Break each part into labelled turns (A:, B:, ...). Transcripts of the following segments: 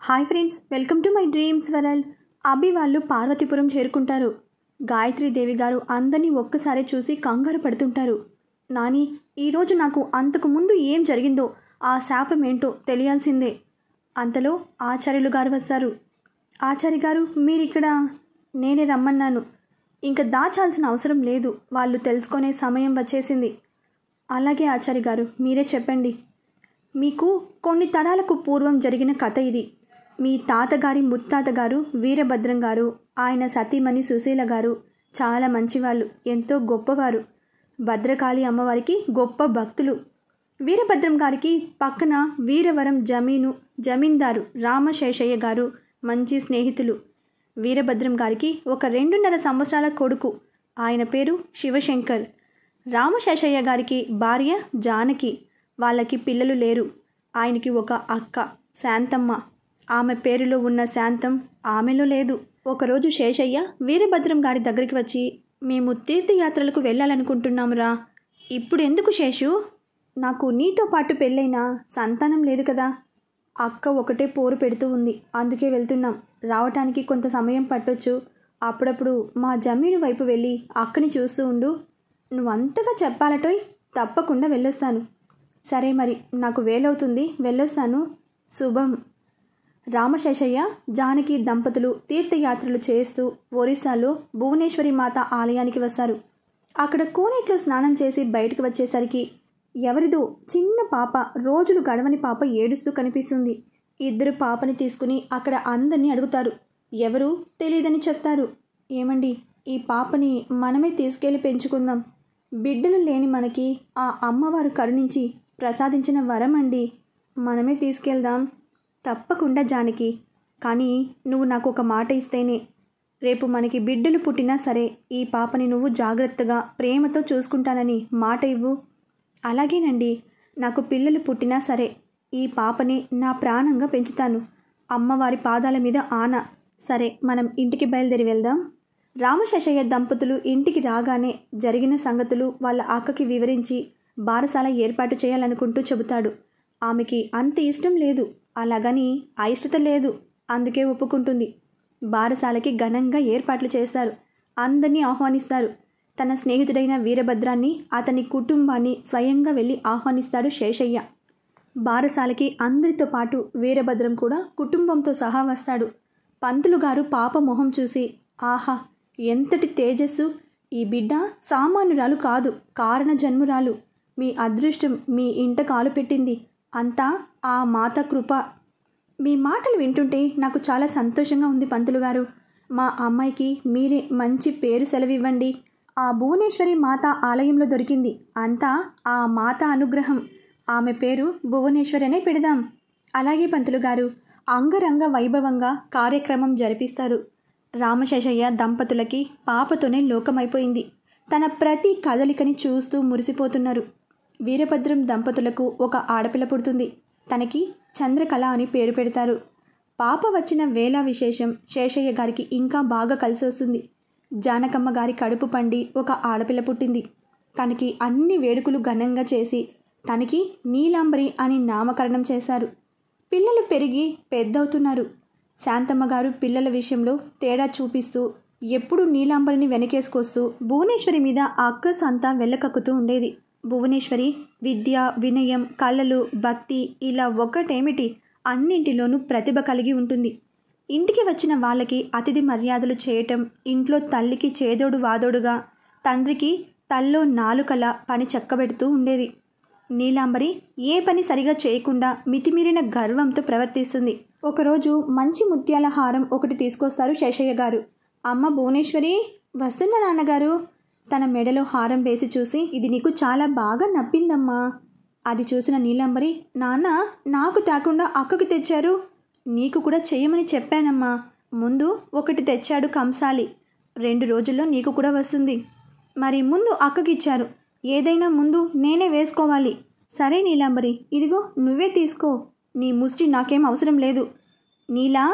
A: Hi friends, welcome to my dreams world. Abhi వాళ్ళు పార్వతీపురం చేరుకుంటారు. గాయత్రీదేవి గారు అందరినీ ఒక్కసారి చూసి కంగారు పడుతుంటారు. నాని, ఈరోజు నాకు అంతకు ముందు ఏం జరిగిందో ఆ శాపం ఏంటో తెలియాల్సిందే. అంతలో ఆచార్యులు గారు వస్తారు. ఆచార్య గారు, మీరిక్కడ? నేనే రమ్మన్నాను. ఇంకా దాచాల్సిన అవసరం లేదు, వాళ్ళు తెలుసుకునే సమయం వచ్చేసింది. అలాగే ఆచార్య గారు, మీరే చెప్పండి. మీకు కొన్ని తరాలకు పూర్వం జరిగిన కథ ఇది. మీ తాతగారి ముత్తాతగారు వీరభద్రం గారు, ఆయన సతీమణి సుశీల గారు చాలా మంచివాళ్ళు, ఎంతో గొప్పవారు. భద్రకాళి అమ్మవారికి గొప్ప భక్తులు. వీరభద్రం గారికి పక్కన వీరవరం జమీందారు రామశేషయ్య గారు మంచి స్నేహితులు. వీరభద్రం గారికి ఒక 2.5 సంవత్సరాల కొడుకు, ఆయన పేరు శివశంకర్. రామశేషయ్య గారికి భార్య జానకి, వాళ్ళకి పిల్లలు లేరు. ఆయనకి ఒక అక్క శాంతమ్మ, ఆమె పేరులో ఉన్న శాంతం ఆమెలో లేదు. ఒకరోజు శేషయ్య వీరభద్రం గారి దగ్గరికి వచ్చి, మేము తీర్థయాత్రలకు వెళ్ళాలనుకుంటున్నామురా. ఇప్పుడు ఎందుకు శేషు? నాకు నీతో పాటు పెళ్ళైనా సంతానం లేదు కదా. అక్క ఒకటే పోరు పెడుతూ ఉంది, అందుకే వెళ్తున్నాం. రావటానికి కొంత సమయం పట్టొచ్చు. అప్పుడప్పుడు మా జమీను వైపు వెళ్ళి అక్కని చూస్తూ ఉండు. నువ్వంతగా చెప్పాలటోయ్, తప్పకుండా వెళ్ళొస్తాను. సరే మరి, నాకు వేలవుతుంది, వెళ్ళొస్తాను. శుభం. రామశేషయ్య జానకి దంపతులు తీర్థయాత్రలు చేస్తూ ఒరిస్సాలో భువనేశ్వరి మాత ఆలయానికి వస్తారు. అక్కడ కోనేట్లో స్నానం చేసి బయటకు వచ్చేసరికి ఎవరిదో చిన్న పాప, రోజులు గడవని పాప ఏడుస్తూ కనిపిస్తుంది. ఇద్దరు పాపని తీసుకుని అక్కడ అందరినీ అడుగుతారు. ఎవరు తెలియదని చెప్తారు. ఏమండి, ఈ పాపని మనమే తీసుకెళ్ళి పెంచుకుందాం. బిడ్డలు లేని మనకి ఆ అమ్మవారు కరుణించి ప్రసాదించిన వరం అండి. మనమే తీసుకెళ్దాం. తప్పకుండా జానకి, కానీ నువ్వు నాకు ఒక మాట ఇస్తేనే. రేపు మనకి బిడ్డలు పుట్టినా సరే ఈ పాపని నువ్వు జాగ్రత్తగా ప్రేమతో చూసుకుంటానని మాట ఇవ్వు. అలాగేనండి, నాకు పిల్లలు పుట్టినా సరే ఈ పాపని నా ప్రాణంగా పెంచుతాను. అమ్మవారి పాదాల మీద ఆన. సరే, మనం ఇంటికి బయలుదేరి వెళ్దాం. రామశేషయ్య దంపతులు ఇంటికి రాగానే జరిగిన సంగతులు వాళ్ళ అక్కకి వివరించి బారసాల ఏర్పాటు చేయాలనుకుంటూ చెబుతాడు. ఆమెకి అంత ఇష్టం లేదు, అలాగని అయిష్టత లేదు, అందుకే ఒప్పుకుంటుంది. బారసాలకి ఘనంగా ఏర్పాట్లు చేస్తారు. అందరినీ ఆహ్వానిస్తారు. తన స్నేహితుడైన వీరభద్రాన్ని, అతని కుటుంబాన్ని స్వయంగా వెళ్ళి ఆహ్వానిస్తాడు శేషయ్య. బారసాలకి అందరితో పాటు వీరభద్రం కూడా కుటుంబంతో సహా వస్తాడు. పంతులు గారు పాప మొహం చూసి, ఆహా, ఎంతటి తేజస్సు! ఈ బిడ్డ సామాన్యురాలు కాదు, కారణ జన్మురాలు. మీ అదృష్టం మీ ఇంట కాలు పెట్టింది, అంతా ఆ మాత కృప. మీ మాటలు వింటుంటే నాకు చాలా సంతోషంగా ఉంది పంతులు గారు. మా అమ్మాయికి మీరే మంచి పేరు సెలవివ్వండి. ఆ భువనేశ్వరి మాత ఆలయంలో దొరికింది, అంతా ఆ మాత అనుగ్రహం. ఆమె పేరు భువనేశ్వరి అనే పెడదాం. అలాగే పంతులు గారు. అంగరంగ వైభవంగా కార్యక్రమం జరిపిస్తారు. రామశేషయ్య దంపతులకి పాపతోనే లోకమైపోయింది. తన ప్రతి కదలికని చూస్తూ మురిసిపోతున్నారు. వీరభద్రం దంపతులకు ఒక ఆడపిల్ల పుడుతుంది. తనకి చంద్రకళ అని పేరు పెడతారు. పాప వచ్చిన వేళ విశేషం శేషయ్య గారికి ఇంకా బాగా కలిసి వస్తుంది. జానకమ్మ గారి కడుపు పండి ఒక ఆడపిల్ల పుట్టింది. తనకి అన్ని వేడుకలు ఘనంగా చేసి తనకి నీలాంబరి అని నామకరణం చేశారు. పిల్లలు పెరిగి పెద్దవుతున్నారు. శాంతమ్మ గారు పిల్లల విషయంలో తేడా చూపిస్తూ ఎప్పుడూ నీలాంబరిని వెనకేసుకొస్తూ భువనేశ్వరి మీద ఆ అక్కస్ అంతా వెళ్ళకక్కుతూ ఉండేది. భువనేశ్వరి విద్య, వినయం, కళలు, భక్తి ఇలా ఒక్కటేమిటి అన్నింటిలోనూ ప్రతిభ కలిగి ఉంటుంది. ఇంటికి వచ్చిన వాళ్ళకి అతిథి మర్యాదలు చేయటం, ఇంట్లో తల్లికి చేదోడు వాదోడుగా, తండ్రికి తల్లో నాలుకల పని చక్కబెడుతూ ఉండేది. నీలాంబరి ఏ పని సరిగా చేయకుండా మితిమీరిన గర్వంతో ప్రవర్తిస్తుంది. ఒకరోజు మంచి ముత్యాల హారం ఒకటి తీసుకొస్తారు శేషయ్య గారు. అమ్మ భువనేశ్వరి, వస్తున్న నాన్నగారు. తన మెడలో హారం వేసి చూసి, ఇది నీకు చాలా బాగా నప్పిందమ్మా. అది చూసిన నీలాంబరి, నాన్న, నాకు తేకుండా అక్కకి తెచ్చారు. నీకు కూడా చేయమని చెప్పానమ్మా. ముందు ఒకటి తెచ్చాడు కంసాలి, 2 రోజుల్లో నీకు కూడా వస్తుంది. మరి ముందు అక్కకిచ్చారు, ఏదైనా ముందు నేనే వేసుకోవాలి. సరే నీలాంబరి, ఇదిగో నువ్వే తీసుకో. నీ ముష్టి నాకేం అవసరం లేదు. నీలా,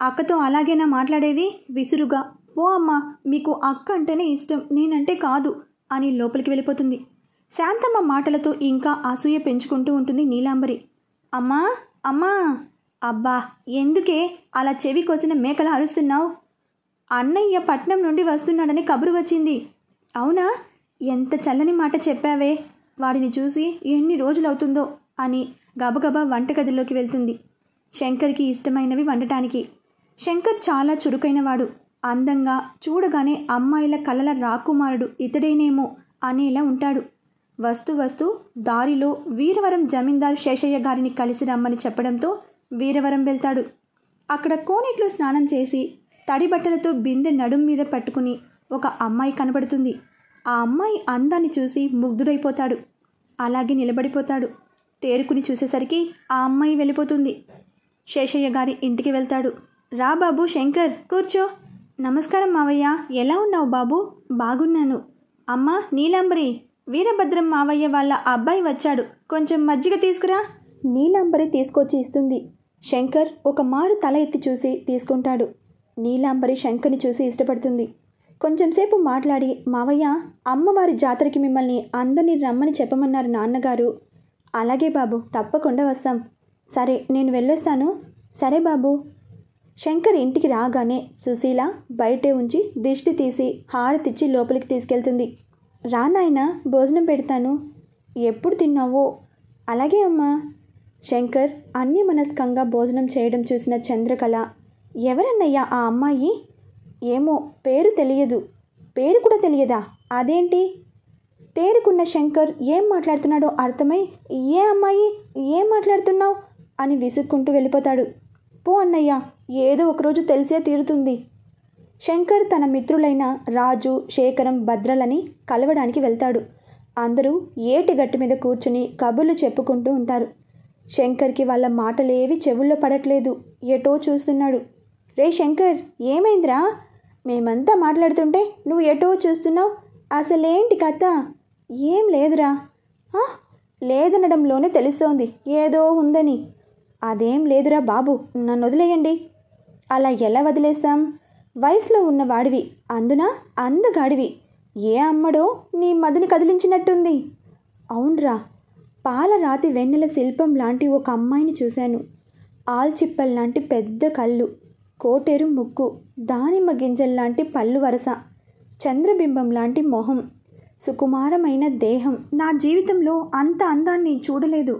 A: అక్కతో అలాగేనా మాట్లాడేది? విసురుగా, ఓ అమ్మా, మీకు అక్క అంటేనే ఇష్టం, నేనంటే కాదు అని లోపలికి వెళ్ళిపోతుంది. శాంతమ్మ మాటలతో ఇంకా అసూయ పెంచుకుంటూ ఉంటుంది నీలాంబరి. అమ్మా, అమ్మా, అబ్బా, ఎందుకే అలా చెవి కోసిన మేకలా అరుస్తున్నావు? అన్నయ్య పట్నం నుండి వస్తున్నాడని కబురు వచ్చింది. అవునా? ఎంత చల్లని మాట చెప్పావే. వాడిని చూసి ఎన్ని రోజులవుతుందో అని గబగబా వంటగదిలోకి వెళ్తుంది. శంకర్కి ఇష్టమైనవి వండటానికి. శంకర్ చాలా చురుకైనవాడు. అందంగా, చూడగానే అమ్మాయిల కలల రాకుమారుడు ఇతడేనేమో అనేలా ఉంటాడు. వస్తూ దారిలో వీరవరం జమీందారు శేషయ్య గారిని కలిసి రమ్మని చెప్పడంతో వీరవరం వెళ్తాడు. అక్కడ కోనేట్లో స్నానం చేసి తడి బట్టలతో బిందె నడుం మీద పట్టుకుని ఒక అమ్మాయి కనబడుతుంది. ఆ అమ్మాయి అందాన్ని చూసి ముగ్ధుడైపోతాడు. అలాగే నిలబడిపోతాడు. తేరుకుని చూసేసరికి ఆ అమ్మాయి వెళ్ళిపోతుంది. శేషయ్య గారి ఇంటికి వెళ్తాడు. రా బాబు శంకర్, కూర్చో. నమస్కారం మావయ్య, ఎలా ఉన్నావు బాబు? బాగున్నాను. అమ్మా నీలాంబరి, వీరభద్రం మావయ్య వాళ్ళ అబ్బాయి వచ్చాడు, కొంచెం మజ్జిగ తీసుకురా. నీలాంబరి తీసుకొచ్చి ఇస్తుంది. శంకర్ ఒక మారు తల ఎత్తి చూసి తీసుకుంటాడు. నీలాంబరి శంకర్ని చూసి ఇష్టపడుతుంది. కొంచెంసేపు మాట్లాడి, మావయ్య అమ్మవారి జాతరకి మిమ్మల్ని అందరినీ రమ్మని చెప్పమన్నారు నాన్నగారు. అలాగే బాబు, తప్పకుండా వస్తాం. సరే, నేను వెళ్ళొస్తాను. సరే బాబు. శంకర్ ఇంటికి రాగానే సుశీల బయటే ఉంచి దిష్టి తీసి హారతిచ్చి లోపలికి తీసుకెళ్తుంది. రా నాయనా, భోజనం పెడతాను. ఎప్పుడు తిన్నావో? అలాగే అమ్మా. శంకర్ అన్యమనస్కంగా భోజనం చేయడం చూసిన చంద్రకళ, ఎవరన్నయ్యా ఆ అమ్మాయి? ఏమో, పేరు తెలియదు. పేరు కూడా తెలియదా? అదేంటి? తేరుకున్న శంకర్ ఏం మాట్లాడుతున్నాడో అర్థమై, ఏ అమ్మాయి, ఏం మాట్లాడుతున్నావు అని విసుక్కుంటూ వెళ్ళిపోతాడు. పో అన్నయ్య, ఏదో ఒకరోజు తెలిసే తీరుతుంది. శంకర్ తన మిత్రులైన రాజు, శేఖరం, భద్రలని కలవడానికి వెళ్తాడు. అందరూ ఏటి గట్టు మీద కూర్చుని కబుర్లు చెప్పుకుంటూ ఉంటారు. శంకర్కి వాళ్ళ మాటలేవి చెవుల్లో పడట్లేదు. ఎటో చూస్తున్నాడు. రే శంకర్, ఏమైందిరా? మేమంతా మాట్లాడుతుంటే నువ్వు ఎటో చూస్తున్నావు. అసలేంటి కథ? ఏం లేదురా. లేదనడంలోనే తెలుస్తోంది ఏదో ఉందని. అదేం లేదురా బాబు, నన్ను వదిలేయండి. అలా ఎలా వదిలేస్తాం? వయసులో ఉన్నవాడివి, అందున అందగాడివి. ఏ అమ్మడో నీ మదిని కదిలించినట్టుంది. అవునరా, పాలరాతి వెన్నెల శిల్పం లాంటి ఒక అమ్మాయిని చూశాను. ఆల్చిప్పల్లాంటి పెద్ద కళ్ళు, కోటేరు ముక్కు, దానిమ్మ గింజల్లాంటి పళ్ళు వరస, చంద్రబింబం లాంటి మొహం, సుకుమారమైన దేహం. నా జీవితంలో అంత అందాన్ని చూడలేదు.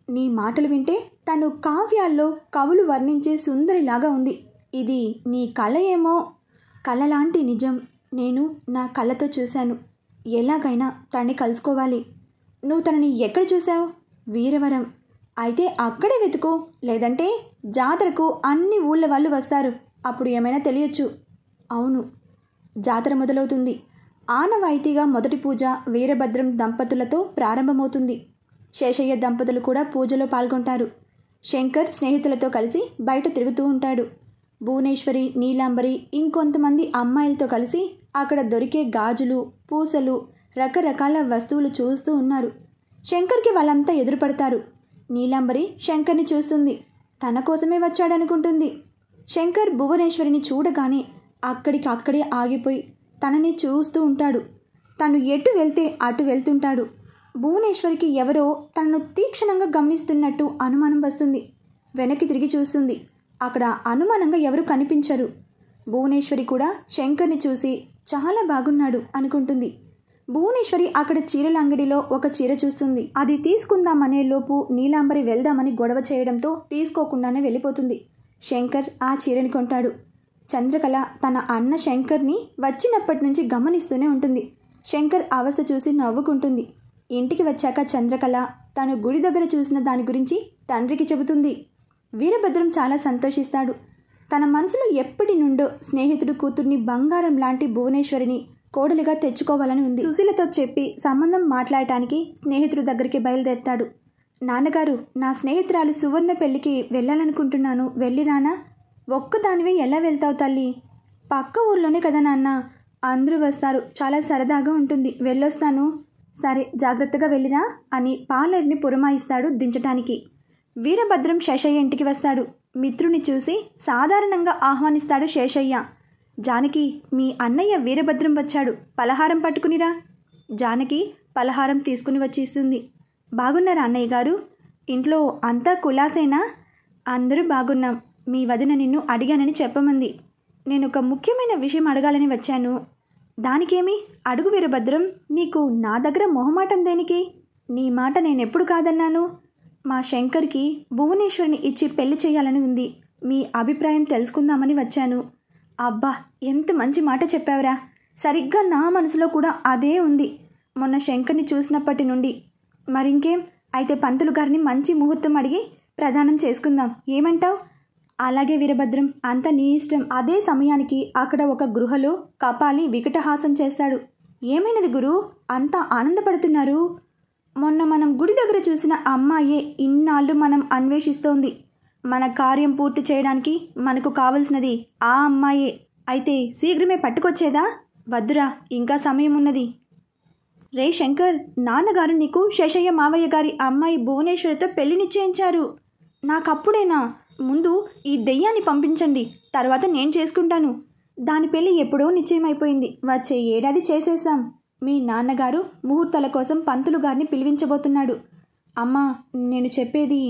A: నీ మాటలు వింటే తను కావ్యాల్లో కవులు వర్ణించే సుందరిలాగా ఉంది. ఇది నీ కళ ఏమో. కళలాంటి నిజం నేను నా కళ్ళతో చూశాను. ఎలాగైనా తనని కలుసుకోవాలి. నువ్వు తనని ఎక్కడ చూసావు? వీరవరం. అయితే అక్కడే వెతుకు, లేదంటే జాతరకు అన్ని ఊళ్ళ వాళ్ళు వస్తారు, అప్పుడు ఏమైనా తెలియచ్చు. అవును, జాతర మొదలవుతుంది. ఆనవాయితీగా మొదటి పూజ వీరభద్రం దంపతులతో ప్రారంభమవుతుంది. శేషయ్య దంపతులు కూడా పూజలో పాల్గొంటారు. శంకర్ స్నేహితులతో కలిసి బయట తిరుగుతూ ఉంటాడు. భువనేశ్వరి, నీలాంబరి, ఇంకొంతమంది అమ్మాయిలతో కలిసి అక్కడ దొరికే గాజులు, పూసలు, రకరకాల వస్తువులు చూస్తూ ఉన్నారు. శంకర్కి వాళ్ళంతా ఎదురుపడతారు. నీలాంబరి శంకర్ని చూస్తుంది. తన కోసమే వచ్చాడనుకుంటుంది. శంకర్ భువనేశ్వరిని చూడగానే అక్కడికక్కడే ఆగిపోయి తనని చూస్తూ ఉంటాడు. తను ఎటు వెళ్తే అటు వెళ్తుంటాడు. భువనేశ్వరికి ఎవరో తనను తీక్షణంగా గమనిస్తున్నట్టు అనుమానం వస్తుంది. వెనక్కి తిరిగి చూస్తుంది. అక్కడ అనుమానంగా ఎవరు కనిపించరు. భువనేశ్వరి కూడా శంకర్ని చూసి చాలా బాగున్నాడు అనుకుంటుంది. భువనేశ్వరి అక్కడ చీరల అంగడిలో ఒక చీర చూస్తుంది. అది తీసుకుందామనే లోపు నీలాంబరి వెళ్దామని గొడవ చేయడంతో తీసుకోకుండానే వెళ్ళిపోతుంది. శంకర్ ఆ చీరని కొంటాడు. చంద్రకళ తన అన్న శంకర్ని వచ్చినప్పటి నుంచి గమనిస్తూనే ఉంటుంది. శంకర్ అవస్థ చూసి నవ్వుకుంటుంది. ఇంటికి వచ్చాక చంద్రకళ తను గుడి దగ్గర చూసిన దాని గురించి తండ్రికి చెబుతుంది. వీరభద్రం చాలా సంతోషిస్తాడు. తన మనసులో ఎప్పటి నుండో స్నేహితుడు కూతుర్ని బంగారం లాంటి భువనేశ్వరిని కోడలిగా తెచ్చుకోవాలని ఉంది. సుశీలతో చెప్పి సంబంధం మాట్లాడటానికి స్నేహితుడి దగ్గరికి బయలుదేరుతాడు. నాన్నగారు, నా స్నేహితురాలు సువర్ణ పెళ్లికి వెళ్ళాలనుకుంటున్నాను, వెళ్ళిరానా? ఒక్కదానివే ఎలా వెళ్తావు తల్లి? పక్క ఊర్లోనే కదా నాన్న, అందరూ వస్తారు, చాలా సరదాగా ఉంటుంది, వెళ్ళొస్తాను. సరే, జాగ్రత్తగా వెళ్ళిరా అని పాలేరుని పురమాయిస్తాడు దించటానికి. వీరభద్రం శేషయ్య ఇంటికి వస్తాడు. మిత్రుని చూసి సాధారణంగా ఆహ్వానిస్తాడు శేషయ్య. జానకి, మీ అన్నయ్య వీరభద్రం వచ్చాడు, పలహారం పట్టుకునిరా. జానకి పలహారం తీసుకుని వచ్చి ఇస్తుంది. బాగున్నారా అన్నయ్య గారు? ఇంట్లో అంతా కులాసేనా? అందరూ బాగున్నాం. మీ వదిన నిన్ను అడిగానని చెప్పమంది. నేను ఒక ముఖ్యమైన విషయం అడగాలని వచ్చాను. దానికేమి? అడుగు వీరభద్రం. నీకు నా దగ్గర మొహమాటం దేనికి? నీ మాట నేనెప్పుడు కాదన్నాను? మా శంకర్కి భువనేశ్వరిని ఇచ్చి పెళ్లి చేయాలని ఉంది. మీ అభిప్రాయం తెలుసుకుందామని వచ్చాను. అబ్బా, ఎంత మంచి మాట చెప్పావురా. సరిగ్గా నా మనసులో కూడా అదే ఉంది మొన్న శంకర్ని చూసినప్పటి నుండి. మరింకేం, అయితే పంతులు గారిని మంచి ముహూర్తం అడిగి ప్రదానం చేసుకుందాం. ఏమంటావు? అలాగే వీరభద్రం, అంత నీ ఇష్టం. అదే సమయానికి అక్కడ ఒక గృహలో కపాలి వికటహాసం చేస్తాడు. ఏమైనది గురు, అంతా ఆనందపడుతున్నారు? మొన్న మనం గుడి దగ్గర చూసిన అమ్మాయే ఇన్నాళ్ళు మనం అన్వేషిస్తోంది. మన కార్యం పూర్తి చేయడానికి మనకు కావలసినది ఆ అమ్మాయే. అయితే శీఘ్రమే పట్టుకొచ్చేదా? వద్దురా, ఇంకా సమయం ఉన్నది. రే శంకర్, నాన్నగారు నీకు శేషయ్య మావయ్య గారి అమ్మాయి భువనేశ్వరితో పెళ్లి నిశ్చయించారు. నాకప్పుడేనా? ముందు ఈ దెయ్యాన్ని పంపించండి, తర్వాత నేను చేసుకుంటాను. దాని పెళ్లి ఎప్పుడో నిశ్చయమైపోయింది. వచ్చే ఏడాది చేసేసాం. మీ నాన్నగారు ముహూర్తాల కోసం పంతులు గారిని పిలిపించబోతున్నాడు. అమ్మా, నేను చెప్పేది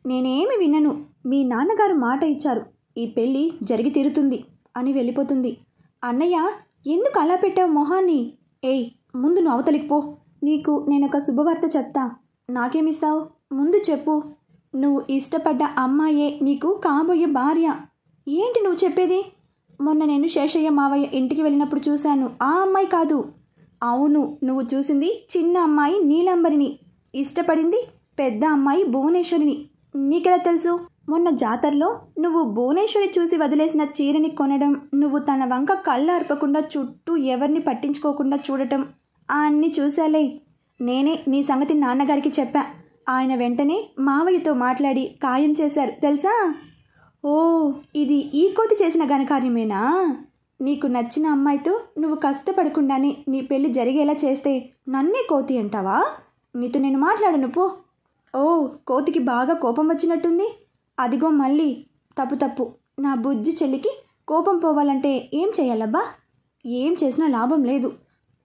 A: నేనేమి వినను. మీ నాన్నగారు మాట ఇచ్చారు, ఈ పెళ్ళి జరిగి తీరుతుంది అని వెళ్ళిపోతుంది. అన్నయ్య, ఎందుకు అలా పెట్టావు మొహాన్ని? ఏయ్, ముందు నువ్వు అవతలికి పో. నీకు నేనొక శుభవార్త చెప్తా. నాకేమిస్తావు? ముందు చెప్పు. నువ్వు ఇష్టపడ్డ అమ్మాయే నీకు కాబోయే భార్య. ఏంటి నువ్వు చెప్పేది? మొన్న నేను శేషయ్య మావయ్య ఇంటికి వెళ్ళినప్పుడు చూశాను. ఆ అమ్మాయి కాదు. అవును, నువ్వు చూసింది చిన్న అమ్మాయి నీలాంబరిని, ఇష్టపడింది పెద్ద అమ్మాయి భువనేశ్వరిని. నీకెలా తెలుసు? మొన్న జాతరలో నువ్వు భువనేశ్వరి చూసి వదిలేసిన చీరని కొనడం, నువ్వు తన వంక కళ్ళు అర్పకుండా చుట్టూ ఎవరిని పట్టించుకోకుండా చూడటం అన్నీ చూశాలే. నేనే నీ సంగతి నాన్నగారికి చెప్పా. ఆయన వెంటనే మావయ్యతో మాట్లాడి ఖాయం చేశారు తెలుసా? ఓ, ఇది ఈ కోతి చేసిన ఘనకార్యమేనా? నీకు నచ్చిన అమ్మాయితో నువ్వు కష్టపడకుండానే నీ పెళ్లి జరిగేలా చేస్తే నన్నే కోతి అంటావా? నీతో నేను మాట్లాడను, పో. ఓ, కోతికి బాగా కోపం వచ్చినట్టుంది. అదిగో మళ్ళీ. తప్పు. నా బుజ్జి చెల్లికి కోపం పోవాలంటే ఏం చేయాలబ్బా? ఏం చేసినా లాభం లేదు.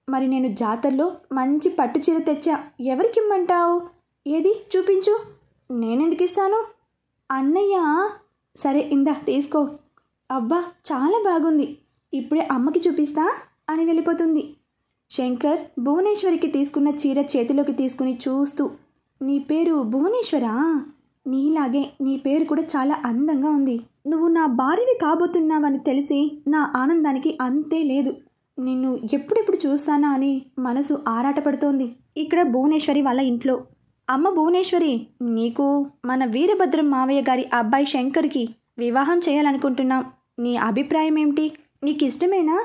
A: మరి నేను జాతరలో మంచి పట్టు చీర తెచ్చా, ఎవరికిమ్మంటావు? ఏది చూపించు. నేనెందుకు ఇస్తాను? అన్నయ్య. సరే, ఇందా తీసుకో. అబ్బా, చాలా బాగుంది. ఇప్పుడే అమ్మకి చూపిస్తా అని వెళ్ళిపోతుంది. శంకర్ భువనేశ్వరికి తీసుకున్న చీర చేతిలోకి తీసుకుని చూస్తూ, నీ పేరు భువనేశ్వరా? నీలాగే నీ పేరు కూడా చాలా అందంగా ఉంది. నువ్వు నా భార్యవి కాబోతున్నావని తెలిసి నా ఆనందానికి అంతే లేదు. నిన్ను ఎప్పుడెప్పుడు చూస్తానా అని మనసు ఆరాటపడుతోంది. ఇక్కడ భువనేశ్వరి వాళ్ళ ఇంట్లో. అమ్మ భువనేశ్వరి, నీకు మన వీరభద్రం మావయ్య గారి అబ్బాయి శంకర్కి వివాహం చేయాలనుకుంటున్నాం. నీ అభిప్రాయం ఏమిటి? నీకు ఇష్టమేనా?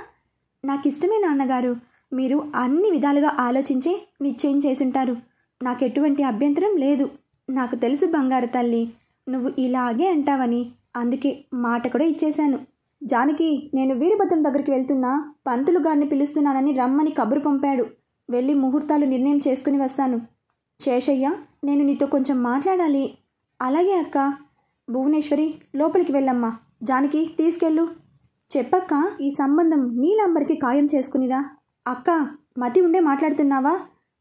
A: నాకు ఇష్టమే నాన్నగారు. మీరు అన్ని విధాలుగా ఆలోచించే నిశ్చయం చేసుంటారు. నాకు ఎటువంటి అభ్యంతరం లేదు. నాకు తెలుసు బంగారు తల్లి, నువ్వు ఇలాగే అంటావని. అందుకే మాట కూడా ఇచ్చేశాను. జానకి, నేను వీరభద్రం దగ్గరికి వెళ్తున్నా, పంతులు గారిని పిలుస్తున్నానని రమ్మని కబురు పంపాడు. వెళ్ళి ముహూర్తాలు నిర్ణయం చేసుకుని వస్తాను. శేషయ్య, నేను నీతో కొంచెం మాట్లాడాలి. అలాగే అక్క. భువనేశ్వరి, లోపలికి వెళ్ళమ్మా. జానకి, తీసుకెళ్ళు. చెప్పక్క, ఈ సంబంధం నీలాంబరికి ఖాయం చేసుకునిరా. అక్క, మతి ఉండే మాట్లాడుతున్నావా?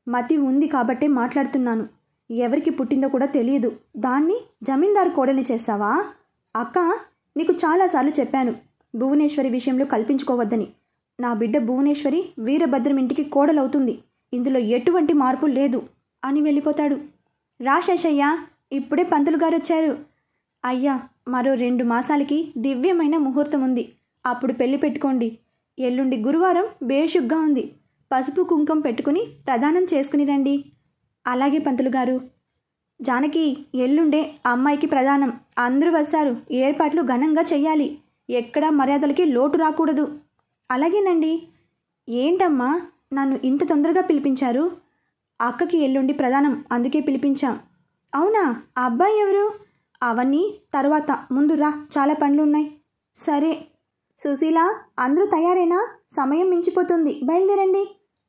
A: మతి ఉంది కాబట్టే మాట్లాడుతున్నాను. ఎవరికి పుట్టిందో కూడా తెలియదు, దాన్ని జమీందారు కోడల్ని చేస్తావా? అక్క, నీకు చాలాసార్లు చెప్పాను భువనేశ్వరి విషయంలో కల్పించుకోవద్దని. నా బిడ్డ భువనేశ్వరి వీరభద్రం ఇంటికి కోడలవుతుంది. ఇందులో ఎటువంటి మార్పు లేదు అని వెళ్ళిపోతాడు. రా శేషయ్య, ఇప్పుడే పంతులు గారు వచ్చారు. అయ్యా, మరో 2 మాసాలకి దివ్యమైన ముహూర్తం ఉంది. అప్పుడు పెళ్లి పెట్టుకోండి. ఎల్లుండి గురువారం బేషుగ్గా ఉంది. పసుపు కుంకం పెట్టుకుని ప్రదానం చేసుకుని రండి. అలాగే పంతులు గారు. జానకి, ఎల్లుండే అమ్మాయికి ప్రదానం. అందరూ వస్తారు. ఏర్పాట్లు ఘనంగా చెయ్యాలి. ఎక్కడా మర్యాదలకి లోటు రాకూడదు. అలాగేనండి. ఏంటమ్మా, నన్ను ఇంత తొందరగా పిలిపించారు? అక్కకి ఎల్లుండి ప్రదానం, అందుకే పిలిపించాం. అవునా? ఆ అబ్బాయి ఎవరు? అవన్నీ తర్వాత, ముందు రా, చాలా పనులున్నాయి. సరే. సుశీల, అందరూ తయారేనా? సమయం మించిపోతుంది, బయలుదేరండి.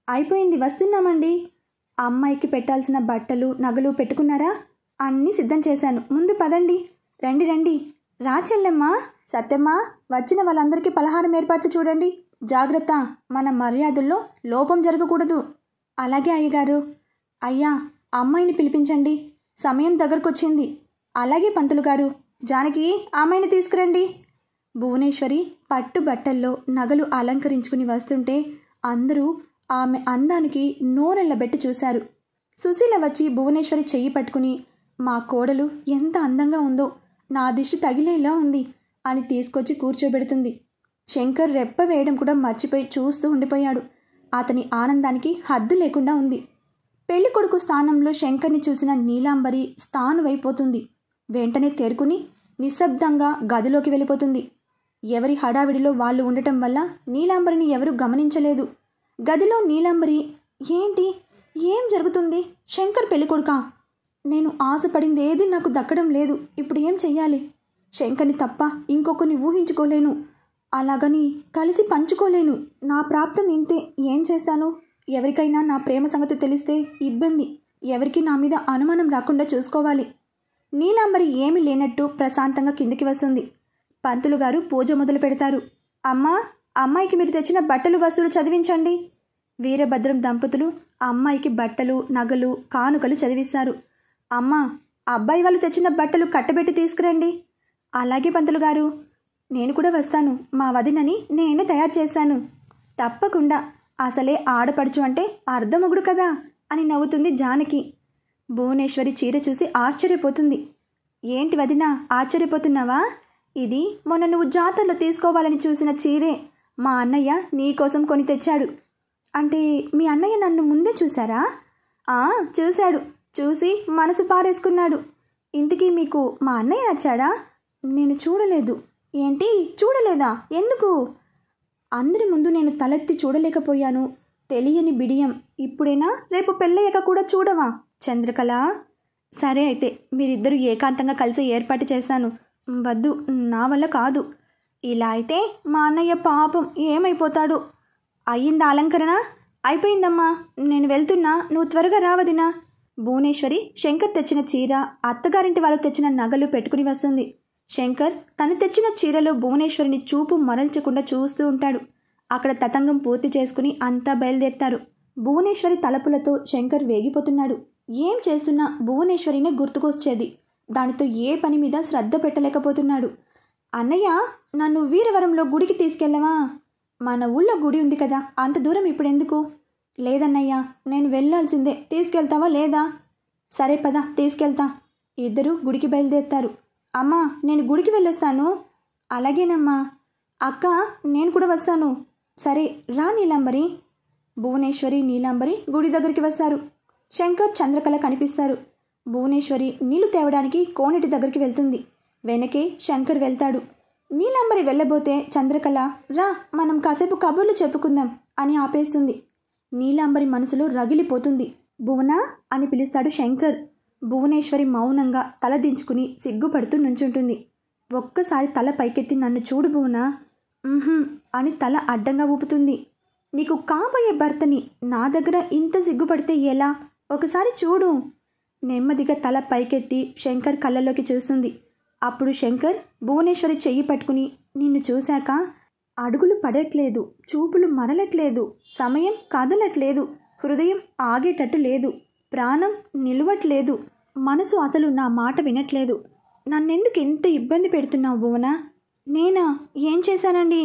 A: అయిపోయింది, వస్తున్నామండి. అమ్మాయికి పెట్టాల్సిన బట్టలు నగలు పెట్టుకున్నారా? అన్నీ సిద్ధం చేశాను. ముందు పదండి. రండి. రా చెల్లెమ్మా. సత్యమ్మ, వచ్చిన వాళ్ళందరికీ పలహారం ఏర్పాట్లు చూడండి. జాగ్రత్త, మన మర్యాదల్లో లోపం జరగకూడదు. అలాగే అయ్యగారు. అయ్యా, అమ్మాయిని పిలిపించండి, సమయం దగ్గరకొచ్చింది. అలాగే పంతులు గారు. జానకి అమ్మాయిని తీసుకురండి. భువనేశ్వరి పట్టు బట్టల్లో నగలు అలంకరించుకుని వస్తుంటే అందరూ ఆమె అందానికి నోరెళ్ళబెట్టి చూశారు. సుశీల వచ్చి భువనేశ్వరి చెయ్యి పట్టుకుని, మా కోడలు ఎంత అందంగా ఉందో, నా దిష్టి తగిలేలా ఉంది అని తీసుకొచ్చి కూర్చోబెడుతుంది. శంకర్ రెప్ప వేయడం కూడా మర్చిపోయి చూస్తూ ఉండిపోయాడు. అతని ఆనందానికి హద్దు లేకుండా ఉంది. పెళ్లి కొడుకు స్థానంలో శంకర్ని చూసిన నీలాంబరి స్థానువైపోతుంది. వెంటనే తేరుకుని నిశ్శబ్దంగా గదిలోకి వెళ్ళిపోతుంది. ఎవరి హడావిడిలో వాళ్ళు ఉండటం వల్ల నీలాంబరిని ఎవరూ గమనించలేదు. గదిలో నీలాంబరి, ఏంటి, ఏం జరుగుతుంది? శంకర్ పెళ్లి కొడుకా? నేను ఆశపడింది ఏది నాకు దక్కడం లేదు. ఇప్పుడు ఏం చెయ్యాలి? శంకర్ని తప్ప ఇంకొకరిని ఊహించుకోలేను, అలాగని కలిసి పంచుకోలేను. నా ప్రాప్తం ఇంతే, ఏం చేస్తాను? ఎవరికైనా నా ప్రేమ సంగతి తెలిస్తే ఇబ్బంది. ఎవరికి నా మీద అనుమానం రాకుండా చూసుకోవాలి. నీలాంబరి ఏమీ లేనట్టు ప్రశాంతంగా కిందికి వస్తుంది. పంతులు గారు పూజ మొదలు పెడతారు. అమ్మా, అమ్మాయికి మీరు తెచ్చిన బట్టలు వస్తువులు చదివించండి. వీరభద్రం దంపతులు అమ్మాయికి బట్టలు, నగలు, కానుకలు చదివిస్తారు. అమ్మా, అబ్బాయి వాళ్ళు తెచ్చిన బట్టలు కట్టబెట్టి తీసుకురండి. అలాగే పంతులు గారు, నేను కూడా వస్తాను. మా వదినని నేనే తయారు చేశాను. తప్పకుండా, అసలే ఆడపడుచు అంటే అర్ధమొగుడు కదా అని నవ్వుతుంది జానకి. భువనేశ్వరి చీర చూసి ఆశ్చర్యపోతుంది. ఏంటి వదినా, ఆశ్చర్యపోతున్నావా? ఇది మొన్న నువ్వు జాతరలో తీసుకోవాలని చూసిన చీరే. మా అన్నయ్య నీకోసం కొని తెచ్చాడు. అంటే మీ అన్నయ్య నన్ను ముందే చూశారా? చూశాడు. చూసి మనసు పారేసుకున్నాడు. ఇంతకీ మీకు మా అన్నయ్య నచ్చాడా? నేను చూడలేదు. ఏంటి, చూడలేదా? ఎందుకు? అందరి ముందు నేను తలెత్తి చూడలేకపోయాను. తెలియని బిడియం. ఇప్పుడైనా రేపు పెళ్ళయ్యాక కూడా చూడవా చంద్రకళ? సరే అయితే మీరిద్దరూ ఏకాంతంగా కలిసి ఏర్పాటు చేశాను. వద్దు, నా వల్ల కాదు. ఇలా అయితే మా అన్నయ్య పాపం ఏమైపోతాడు. అయ్యిందా అలంకరణ? అయిపోయిందమ్మా, నేను వెళ్తున్నా, నువ్వు త్వరగా రావదినా. భువనేశ్వరి శంకర్ తెచ్చిన చీర, అత్తగారింటి వాళ్ళు తెచ్చిన నగలు పెట్టుకుని వస్తుంది. శంకర్ తను తెచ్చిన చీరలో భువనేశ్వరిని చూపు మరల్చకుండా చూస్తూ ఉంటాడు. అక్కడ తతంగం పూర్తి చేసుకుని అంతా బయలుదేరుతారు. భువనేశ్వరి తలపులతో శంకర్ వేగిపోతున్నాడు. ఏం చేస్తున్నా భువనేశ్వరినే గుర్తుకొచ్చేది. దానితో ఏ పని మీద శ్రద్ధ పెట్టలేకపోతున్నాడు. అన్నయ్య, నన్ను వీరవరంలో గుడికి తీసుకెళ్ళవా? మన ఊళ్ళో గుడి ఉంది కదా, అంత దూరం ఇప్పుడెందుకు? లేదన్నయ్యా, నేను వెళ్ళాల్సిందే. తీసుకెళ్తావా లేదా? సరే పద, తీసుకెళ్తా. ఇద్దరూ గుడికి బయలుదేరుతారు. అమ్మా, నేను గుడికి వెళ్ళొస్తాను. అలాగేనమ్మా. అక్క, నేను కూడా వస్తాను. సరే రా నీలాంబరి. భువనేశ్వరి, నీలాంబరి గుడి దగ్గరికి వస్తారు. శంకర్, చంద్రకళ కనిపిస్తారు. భువనేశ్వరి నీళ్లు తేవడానికి కోనేటి దగ్గరికి వెళ్తుంది. వెనకే శంకర్ వెళ్తాడు. నీలాంబరి వెళ్ళబోతే చంద్రకళ, రా మనం కాసేపు కబుర్లు చెప్పుకుందాం అని ఆపేస్తుంది. నీలాంబరి మనసులో రగిలిపోతుంది. భువనా అని పిలుస్తాడు శంకర్. భువనేశ్వరి మౌనంగా తల దించుకుని సిగ్గుపడుతూ నుంచుంటుంది. ఒక్కసారి తల పైకెత్తి నన్ను చూడు భువనా అని తల అడ్డంగా ఊపుతుంది. నీకు కాబోయే భర్తని నా దగ్గర ఇంత సిగ్గుపడితే ఎలా? ఒకసారి చూడు. నెమ్మదిగా తల పైకెత్తి శంకర్ కళ్ళలోకి చూస్తుంది. అప్పుడు శంకర్ భువనేశ్వరి చెయ్యి పట్టుకుని, నిన్ను చూశాక అడుగులు పడట్లేదు, చూపులు మరలట్లేదు, సమయం కదలట్లేదు, హృదయం ఆగేటట్టు లేదు, ప్రాణం నిలవట్లేదు, మనసు అసలు నా మాట వినట్లేదు. నన్నెందుకు ఎంత ఇబ్బంది పెడుతున్నావు భువన? నేనా? ఏం చేశానండి?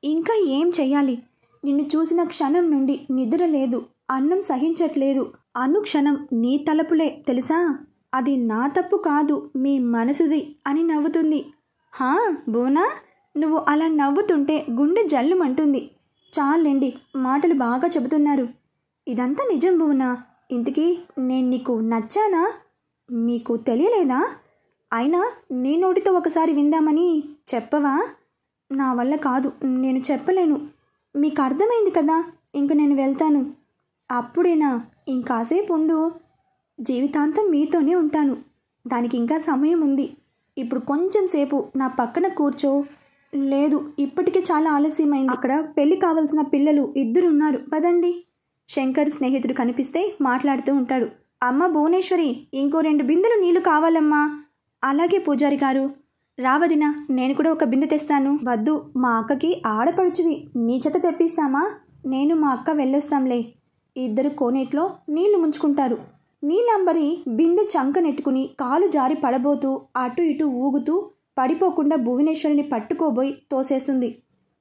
A: ఇంకా ఏం చెయ్యాలి? నిన్ను చూసిన క్షణం నుండి నిద్ర లేదు, అన్నం సహించట్లేదు. అనుక్షణం నీ తలపులే తెలుసా? అది నా తప్పు కాదు, మీ మనసుది అని నవ్వుతుంది. హా భువనా, నువ్వు అలా నవ్వుతుంటే గుండె జల్లుమంటుంది. చాలండి, మాటలు బాగా చెబుతున్నారు. ఇదంతా నిజం భువనా. ఇంతకీ నేను నీకు నచ్చానా? మీకు తెలియలేదా? అయినా నీ నోటితో ఒకసారి విందామని చెప్పవా? నా వల్ల కాదు, నేను చెప్పలేను. మీకు అర్థమైంది కదా, ఇంక నేను వెళ్తాను. అప్పుడేనా? ఇంకాసేపు ఉండు. జీవితాంతం మీతోనే ఉంటాను. దానికి ఇంకా సమయం ఉంది. ఇప్పుడు కొంచెం సేపు నా పక్కన కూర్చో. లేదు, ఇప్పటికే చాలా ఆలస్యమైంది. అక్కడ పెళ్లి కావాల్సిన పిల్లలు ఇద్దరు ఉన్నారు, పదండి. శంకర్ స్నేహితుడు కనిపిస్తే మాట్లాడుతూ ఉంటాడు. అమ్మ భువనేశ్వరి, ఇంకో 2 బిందెలు నీళ్లు కావాలమ్మా. అలాగే పూజారి గారు. రావదినా, నేను కూడా ఒక బిందె తెస్తాను. వద్దు, మా అక్కకి ఆడపడుచువి, నీ చేత తెప్పిస్తామా? నేను మా అక్క వెళ్ళొస్తాంలే. ఇద్దరు కోనేట్లో నీళ్లు ముంచుకుంటారు. నీలాంబరి బిందె చంక నెట్టుకుని కాలు జారి పడబోతూ అటు ఇటు ఊగుతూ పడిపోకుండా భువనేశ్వరిని పట్టుకోబోయి తోసేస్తుంది.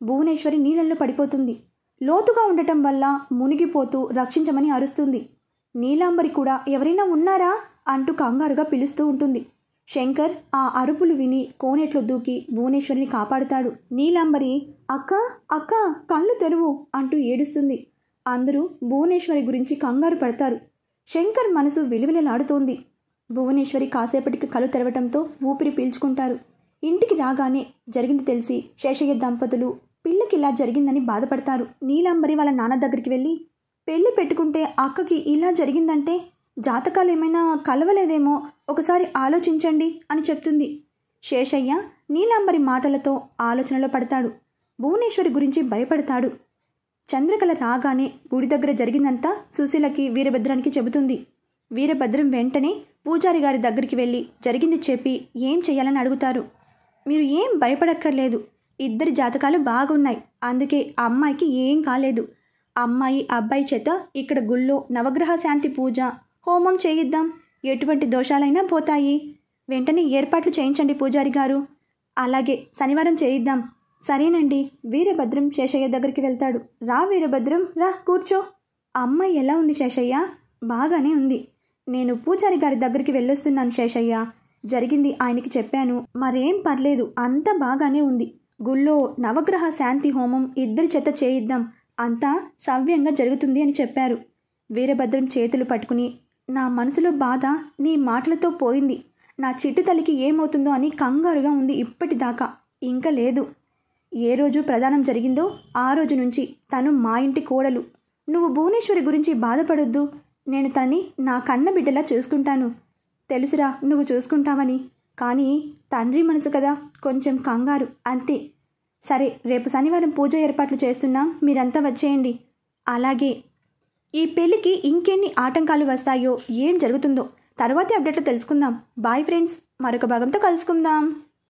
A: భువనేశ్వరి నీళ్ళల్లో పడిపోతుంది. లోతుగా ఉండటం వల్ల మునిగిపోతూ రక్షించమని అరుస్తుంది. నీలాంబరి కూడా ఎవరైనా ఉన్నారా అంటూ కంగారుగా పిలుస్తూ ఉంటుంది. శంకర్ ఆ అరుపులు విని కోనేట్లో దూకి భువనేశ్వరిని కాపాడుతాడు. నీలాంబరి అక్క అక్క కళ్ళు తెరువు అంటూ ఏడుస్తుంది. అందరూ భువనేశ్వరి గురించి కంగారు పడతారు. శంకర్ మనసు విలువిలలాడుతోంది. భువనేశ్వరి కాసేపటికి కళ్ళు తెరవటంతో ఊపిరి పీల్చుకుంటారు. ఇంటికి రాగానే జరిగింది తెలిసి శేషయ్య దంపతులు పిల్లకి ఇలా జరిగిందని బాధపడతారు. నీలాంబరి వాళ్ళ నాన్న దగ్గరికి వెళ్ళి పెళ్లి పెట్టుకుంటే అక్కకి ఇలా జరిగిందంటే జాతకాలు ఏమైనా కలవలేదేమో, ఒకసారి ఆలోచించండి అని చెప్తుంది. శేషయ్య నీలాంబరి మాటలతో ఆలోచనలో పడతాడు. భువనేశ్వరి గురించి భయపడతాడు. చంద్రకళ రాగానే గుడి దగ్గర జరిగిందంతా సుశీలకి వీరభద్రానికి చెబుతుంది. వీరభద్రం వెంటనే పూజారి గారి దగ్గరికి వెళ్ళి జరిగింది చెప్పి ఏం చెయ్యాలని అడుగుతారు. మీరు ఏం భయపడక్కర్లేదు, ఇద్దరి జాతకాలు బాగున్నాయి, అందుకే అమ్మాయికి ఏం కాలేదు. అమ్మాయి అబ్బాయి చేత ఇక్కడ గుళ్ళో నవగ్రహ శాంతి పూజ హోమం చేయిద్దాం, ఎటువంటి దోషాలైనా పోతాయి. వెంటనే ఏర్పాట్లు చేయించండి పూజారి గారు. అలాగే శనివారం చేయిద్దాం. సరేనండి. వీరభద్రం శేషయ్య దగ్గరికి వెళ్తాడు. రా వీరభద్రం, రా కూర్చో. అమ్మాయి ఎలా ఉంది శేషయ్య? బాగానే ఉంది. నేను పూజారి గారి దగ్గరికి వెళ్ళొస్తున్నాను శేషయ్య. జరిగింది ఆయనకి చెప్పాను. మరేం పర్లేదు, అంతా బాగానే ఉంది. గుళ్ళో నవగ్రహ శాంతి హోమం ఇద్దరి చేత చేయిద్దాం, అంతా సవ్యంగా జరుగుతుంది అని చెప్పారు. వీరభద్రం చేతులు పట్టుకుని నా మనసులో బాధ నీ మాటలతో పోయింది. నా చిట్టి తల్లికి ఏమవుతుందో అని కంగారుగా ఉంది ఇప్పటిదాకా. ఇంకా లేదు. ఏ రోజు ప్రదానం జరిగిందో ఆ రోజు నుంచి తను మా ఇంటి కోడలు. నువ్వు భువనేశ్వరి గురించి బాధపడొద్దు. నేను తనని నా కన్న బిడ్డలా చూసుకుంటాను. తెలుసురా నువ్వు చూసుకుంటావని. కానీ తండ్రి మనసు కదా, కొంచెం కంగారు అంతే. సరే, రేపు శనివారం పూజ ఏర్పాట్లు చేస్తున్నాం, మీరంతా వచ్చేయండి. అలాగే. ఈ పెళ్ళికి ఇంకెన్ని ఆటంకాలు వస్తాయో, ఏం జరుగుతుందో తర్వాతి అప్డేట్లో తెలుసుకుందాం. బాయ్ ఫ్రెండ్స్, మరొక భాగంతో కలుసుకుందాం.